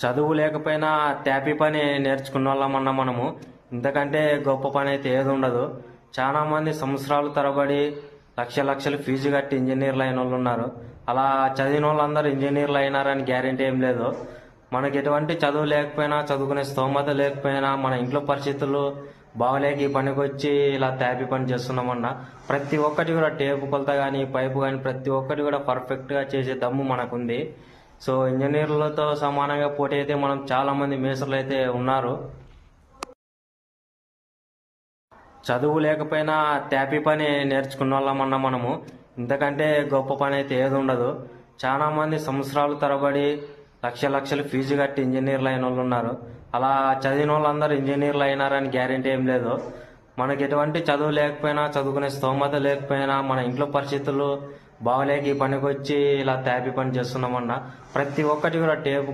చదువు లేకపోయినా త్యాపి పని నేర్చుకున్న వాళ్ళమన్నా మనము. ఇంతకంటే గొప్ప పని అయితే ఏది ఉండదు. చాలా మంది సంవత్సరాలు తరబడి లక్షలు ఫీజు కట్టి ఇంజనీర్లు అయిన వాళ్ళు ఉన్నారు. అలా చదివిన వాళ్ళందరూ ఇంజనీర్లు అయినారని గ్యారెంటీ ఏం లేదు. మనకి ఎటువంటి చదువు లేకపోయినా, చదువుకునే స్తోమత లేకపోయినా, మన ఇంట్లో పరిస్థితులు బాగలేక ఈ పనికి వచ్చి ఇలా త్యాపి పని చేస్తున్నామన్నా ప్రతి ఒక్కటి కూడా టేపు కొలత కానీ, పైపు కానీ ప్రతి ఒక్కటి కూడా పర్ఫెక్ట్గా చేసే దమ్ము మనకుంది. సో ఇంజనీర్లతో సమానంగా పోటీ అయితే మనం చాలా మంది మేస్త్రులు అయితే ఉన్నారు. చదువు లేకపోయినా త్యాపి పని నేర్చుకున్న వాళ్ళమన్నా మనము. ఇంతకంటే గొప్ప పని అయితే ఏది ఉండదు. చాలా మంది సంవత్సరాలు తరబడి లక్షలు ఫీజు కట్టి ఇంజనీర్లు అయిన వాళ్ళు ఉన్నారు. అలా చదివిన వాళ్ళందరూ ఇంజనీర్లు అయినారని గ్యారెంటీ ఏం లేదు. మనకి ఎటువంటి చదువు లేకపోయినా, చదువుకునే స్తోమత లేకపోయినా, మన ఇంట్లో పరిస్థితులు బాగలేక ఈ పనికి వచ్చి ఇలా త్యాపి పని చేస్తున్నామన్నా ప్రతి ఒక్కటి కూడా టేపు